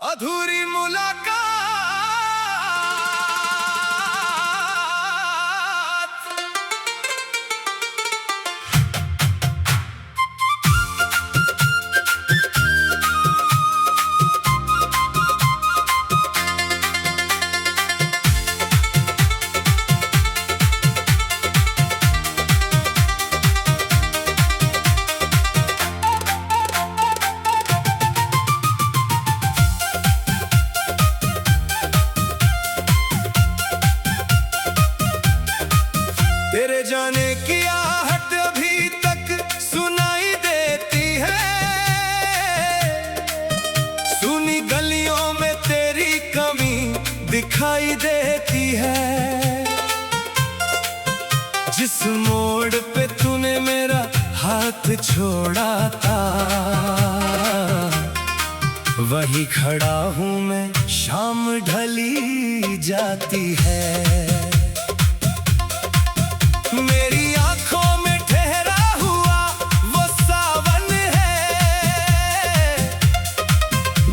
अधूरी मुलाकात। तेरे जाने की आहट अभी तक सुनाई देती है। सुनी गलियों में तेरी कमी दिखाई देती है। जिस मोड़ पे तूने मेरा हाथ छोड़ा था, वहीं खड़ा हूँ मैं, शाम ढली जाती है। मेरी आंखों में ठहरा हुआ वो सावन है,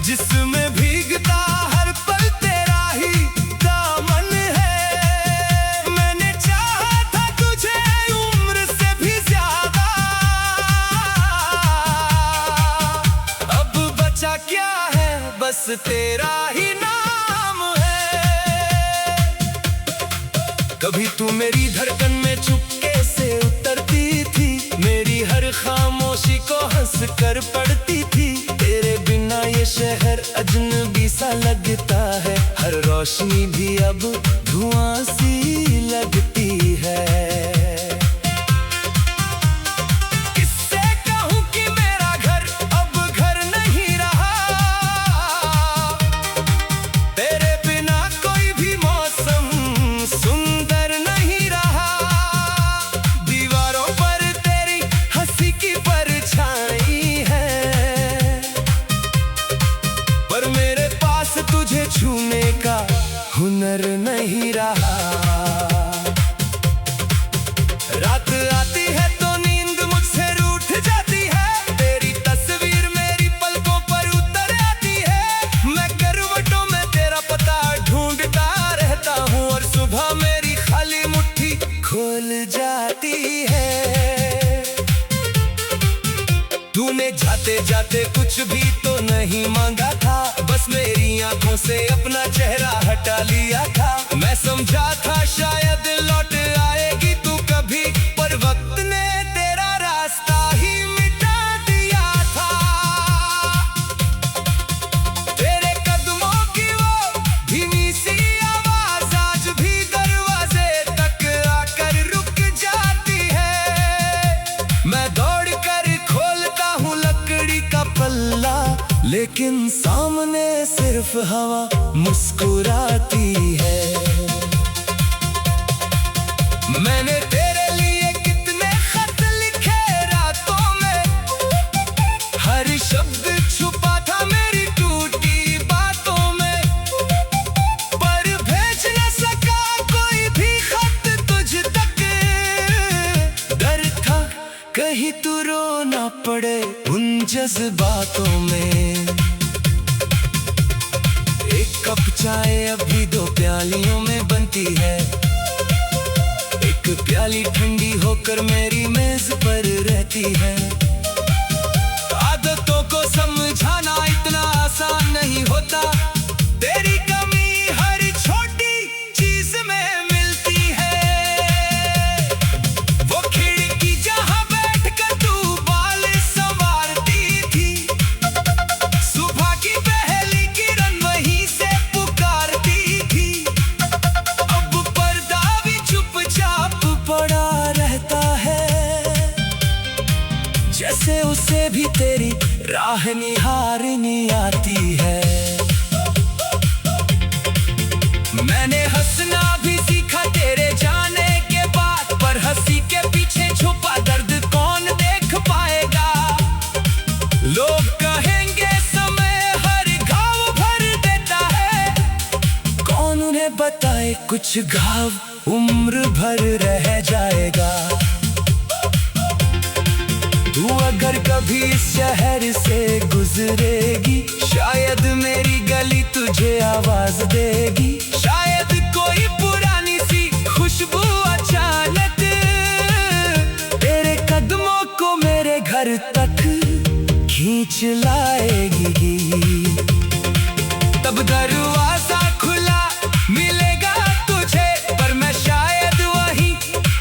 जिसमें भीगता हर पल तेरा ही दामन है। मैंने चाहा था तुझे उम्र से भी ज्यादा, अब बचा क्या है, बस तेरा ही नाम है। कभी तू मेरी धड़कन में चुपके से उतरती थी, मेरी हर खामोशी को हंस कर पढ़ती थी। तेरे बिना ये शहर अजनबी सा लगता है, हर रोशनी भी अब धुआं सी लगती है। किससे कहूँ कि मेरा घर अब घर नहीं रहा, तेरे बिना कोई भी मौसम सुंदर नहीं रहा। दीवारों पर तेरी हंसी की परछाई है, पर मेरे पास तुझे छूने का हुनर नहीं रहा। रात आती है तो नींद मुझसे रूठ जाती है, तेरी तस्वीर मेरी पलकों पर उतर आती है। मैं करवटों में तेरा पता ढूंढता रहता हूँ, और सुबह मेरी खाली मुट्ठी खोल जाती है। तूने जाते जाते कुछ भी तो नहीं मांगा था, बस मेरी आंखों से अपना चेहरा हटा लिया था। मैं समझा था शायद लौट आएगी तू कभी, पर वक्त ने तेरा रास्ता ही मिटा दिया था। तेरे कदमों की वो धीमी सी आवाज आज भी दरवाजे तक आकर रुक जाती है। मैं दौड़ कर खोलता हूँ लकड़ी का पल्ला, लेकिन सामने सिर्फ हवा मुस्कुराती है। मैंने तेरे लिए कितने खत लिखे रातों में, हर शब्द छुपा था मेरी टूटी बातों में, पर भेज न सका कोई भी खत तुझ तक। डर था कहीं तू रो ना पड़े उन जज्बातों में। एक कप चाय अभी 2 प्यालियों में बनती है, एक प्याली ठंडी होकर मेरी मेज पर रहती है। आदतों को समझाना इतना आसान नहीं होता, तेरी कमी हर छोटी चीज में मिलती है। वो खिड़की जहां बैठकर तू बाल संवारती थी, सुबह की पहली किरण वहीं से पुकारती थी। अब पर्दा भी चुपचाप पड़ा रहता है, जैसे उसे भी तेरी राह निहारनी आती है। मैंने हंसना भी सीखा तेरे जाने के बाद, पर हंसी के पीछे छुपा दर्द कौन देख पाएगा। लोग कहेंगे समय हर घाव भर देता है, कौन उन्हें बताए कुछ घाव उम्र भर रह जाएगा। तू अगर कभी इस शहर से गुजरेगी, शायद मेरी गली आवाज देगी। शायद कोई पुरानी सी खुशबू अचानक तेरे कदमों को मेरे घर तक खींच लाएगी। तब दरवाजा खुला मिलेगा तुझे, पर मैं शायद वहीं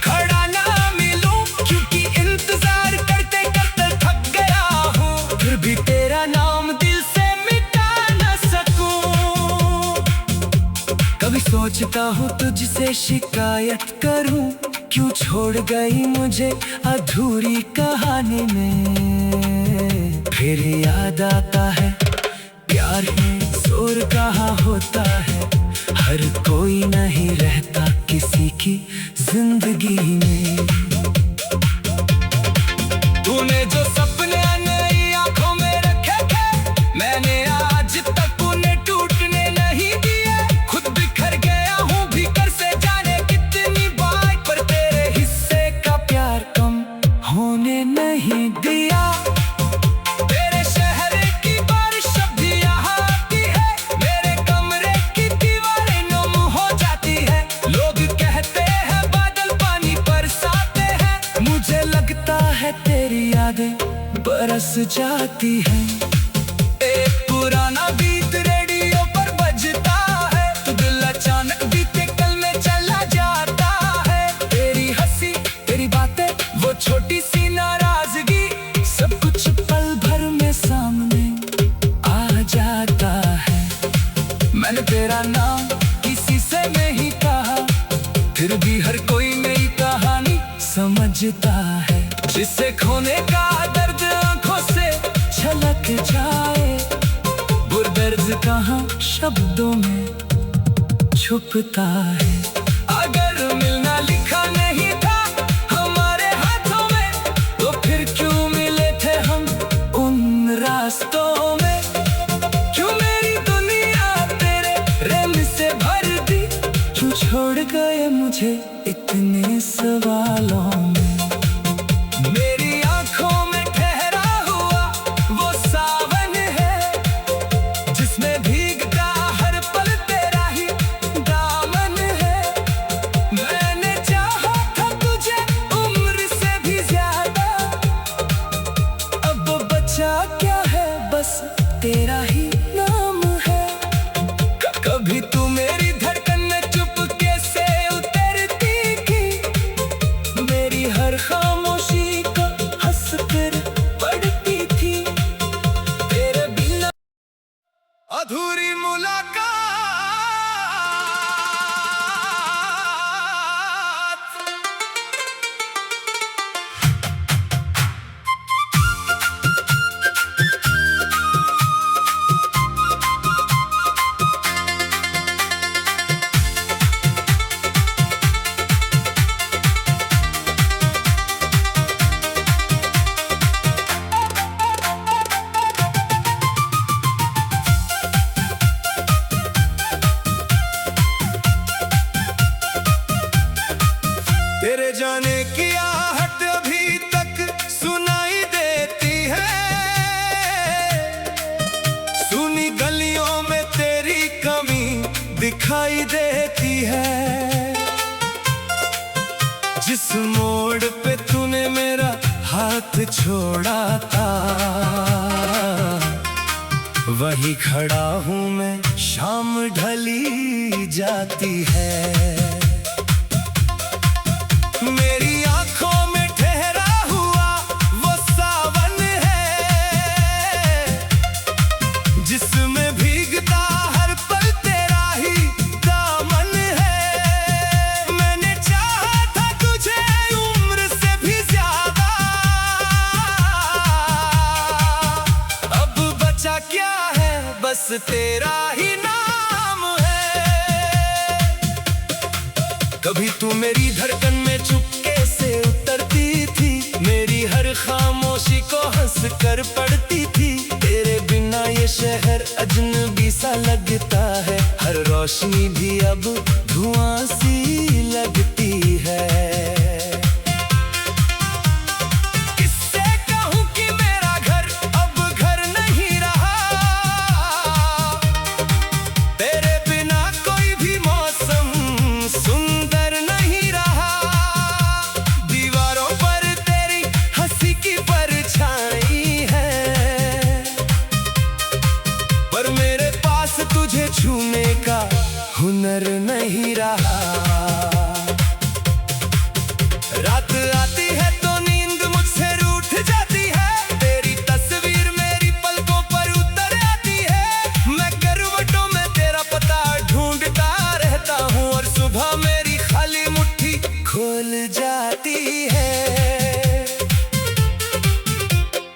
खड़ा ना मिलूं, क्योंकि इंतजार करते करते थक गया हूँ। फिर भी तेरा नाम दिल से मिटा ना सकूं। कभी सोचता हूँ तुझसे शिकायत करूं, क्यों छोड़ गई मुझे अधूरी कहानी में। फिर याद आता है प्यार में जोर कहाँ होता है, हर कोई नहीं रहता किसी की जिंदगी में। तूने जो सपने नई आंखों में रखे थे, मैंने आज तक उन्हें टूटने नहीं दिए। खुद बिखर गया हूँ भीतर से जाने कितनी बार, पर तेरे हिस्से का प्यार कम होने नहीं दिया। तेरे शहर की बारिश अब भी यहाँ आती है, मेरे कमरे की दीवारें नम हो जाती है। लोग कहते हैं बादल पानी बरसाते हैं, मुझे लगता है तेरी यादें बरस जाती हैं। एक पुराना गीत रेडियो पर बजता है, तो दिल अचानक बीते कल में चला जाता है। तेरी हंसी तेरी बातें वो छोटी सी नाराजगी, सब कुछ पल भर में सामने आ जाता है। मैंने तेरा नाम किसी से नहीं कहा, फिर भी हर कोई नई कहानी समझता है। जिसे खोने का दर्द आंखों से छलक जाए, वो दर्द कहाँ शब्दों में छुपता है। अगर मिलना लिखा नहीं था हमारे हाथों में, तो फिर क्यों मिले थे हम उन रास्तों में। क्यों मेरी दुनिया तेरे रेम से भर दी, क्यों छोड़ गए मुझे इतने सवालों में। मेरी आंखों में ठहरा हुआ वो सावन है, जिसमें भीगता हर पल तेरा ही दामन है। मैंने चाहा था तुझे उम्र से भी ज्यादा, अब बचा क्या है बस तेरा ही नाम है। कभी तू मेरी धड़कन में चुपके से उतरती थी, मेरी हर खामोशी को हंस कर पढ़ती थी। तेरे बिना अधूरी मुलाकात। तेरे जाने की आहट अभी तक सुनाई देती है, सुनी गलियों में तेरी कमी दिखाई देती है। जिस मोड़ पे तूने मेरा हाथ छोड़ा था, वही खड़ा हूँ मैं, शाम ढली जाती है। मेरी आंखों में ठहरा हुआ वो सावन है, जिसमें भीगता हर पल तेरा ही दामन है। मैंने चाहा था तुझे उम्र से भी ज्यादा, अब बचा क्या है बस तेरा ही नाम है। कभी तू मेरी धड़कन में चुपके से उतरती थी, मेरी हर खामोशी को हंस कर पढ़ती थी। तेरे बिना ये शहर अजनबी सा लगता है, हर रोशनी भी अब धुआं सी लगती है। किससे कहूँ कि मेरा घर अब घर नहीं रहा, तेरे बिना छूने का हुनर नहीं रहा। रात आती है तो नींद मुझसे रूठ जाती है, तेरी तस्वीर मेरी पलकों पर उतर आती है। मैं करवटों में तेरा पता ढूंढता रहता हूँ और सुबह मेरी खाली मुट्ठी खोल जाती है।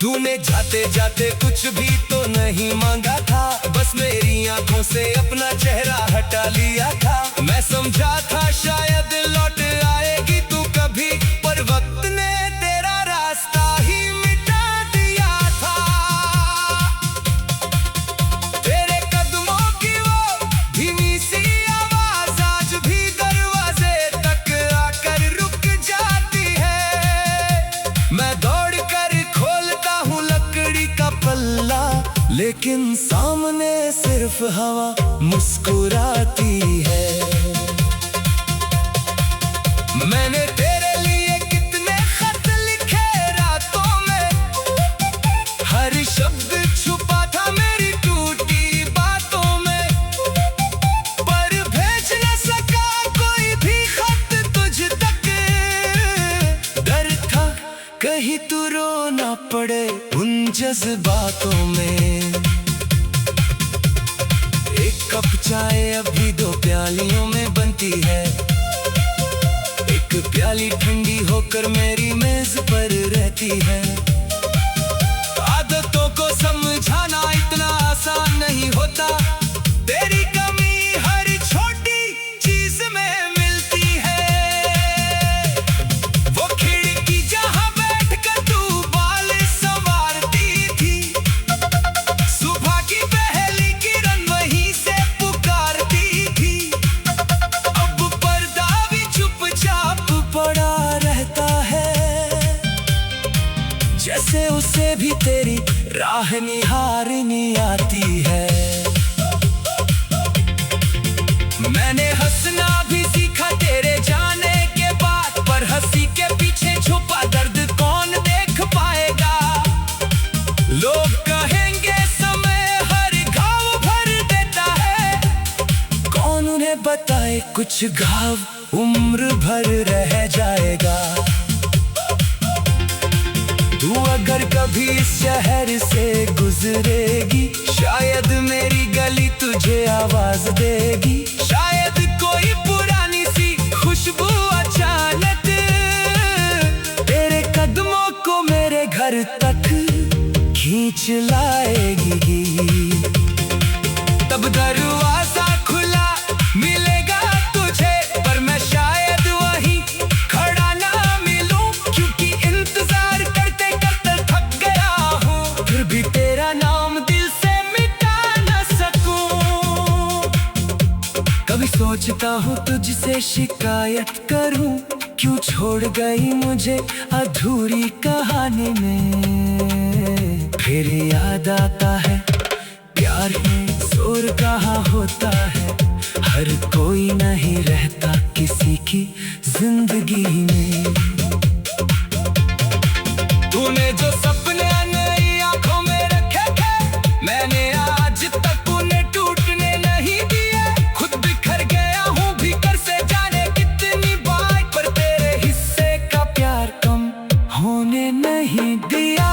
तूने जाते जाते कुछ भी तो नहीं मांगा था, बस मेरी आंखों से अपना चेहरा हटा लिया था। मैं समझा था शायद लौट आएगी तू कभी, पर वक्त ने तेरा रास्ता ही मिटा दिया था। तेरे कदमों की वो धीमी सी आवाज आज भी दरवाजे तक आकर रुक जाती है। मैं दौड़ कर खोलता हूँ लकड़ी का पल्ला, लेकिन सामने सिर्फ हवा मुस्कुराती है। मैंने तेरे लिए कितने खत लिखे रातों में, हर शब्द छुपा था मेरी टूटी बातों में, पर भेज न सका कोई भी खत तुझ तक। डर था कहीं तू रो ना पड़े उन जज्बातों में। एक कप चाय अभी 2 प्यालियों में बनती है, एक प्याली ठंडी होकर मेरी मेज पर रहती है। आदतों को समझाना इतना आसान नहीं होता, तेरी कमी हर छोटी चीज में मिलती है। वो खिड़की जहां बैठकर तू बाल संवारती थी, सुबह की पहली किरण वहीं से पुकारती थी। अब पर्दा भी चुपचाप पड़ा रहता है, जैसे उसे भी तेरी राह निहारनी आती है। मैंने हंसना भी सीखा तेरे जाने के बाद, पर हंसी के पीछे छुपा दर्द कौन देख पाएगा। लोग कहेंगे समय हर घाव भर देता है, कौन उन्हें बताए कुछ घाव उम्र भर रह जाएगा। तू अगर कभी इस शहर से गुजरेगी, शायद मेरी गली तुझे आवाज देगी। शायद कोई पुरानी सी खुशबू अचानक तेरे कदमों को मेरे घर तक खींच लाएगी। तब दरवाजा खुला मिलेगा तुझे, पर मैं शायद वहीं खड़ा ना मिलूं, क्योंकि इंतजार करते करते थक गया हूँ। फिर भी तेरा नाम दिल से मिटा न सकूं। कभी सोचता हूँ तुझसे शिकायत करूं, क्यों छोड़ गई मुझे अधूरी कहानी में। फिर याद आता है प्यार में जोर कहाँ होता है, हर कोई नहीं रहता किसी की जिंदगी में। तूने जो सपने नई आंखों में रखे थे, मैंने आज तक उन्हें टूटने नहीं दिए। खुद बिखर गया हूँ भीतर से जाने कितनी बार, पर तेरे हिस्से का प्यार कम होने नहीं दिया।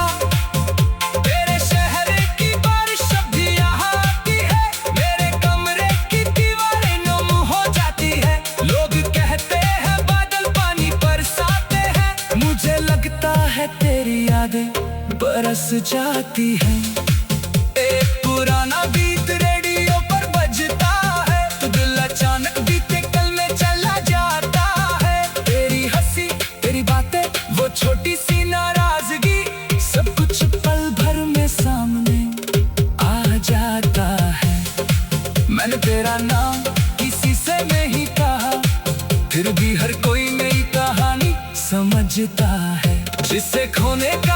तेरे शहर की बारिश अब भी यहाँ आती है, मेरे कमरे की दीवारें नम हो जाती है। लोग कहते हैं बादल पानी बरसाते हैं, मुझे लगता है तेरी यादें बरस जाती हैं। एक पुराना गीत रेडियो पर बजता है, तो दिल अचानक बीते कल में चला जाता है। तेरी हंसी तेरी बातें वो छोटी सी नाराजगी, सब कुछ पल भर में सामने आ जाता है। मैंने तेरा नाम किसी से नहीं कहा, फिर भी हर कोई मेरी कहानी समझता है। जिसे खोने का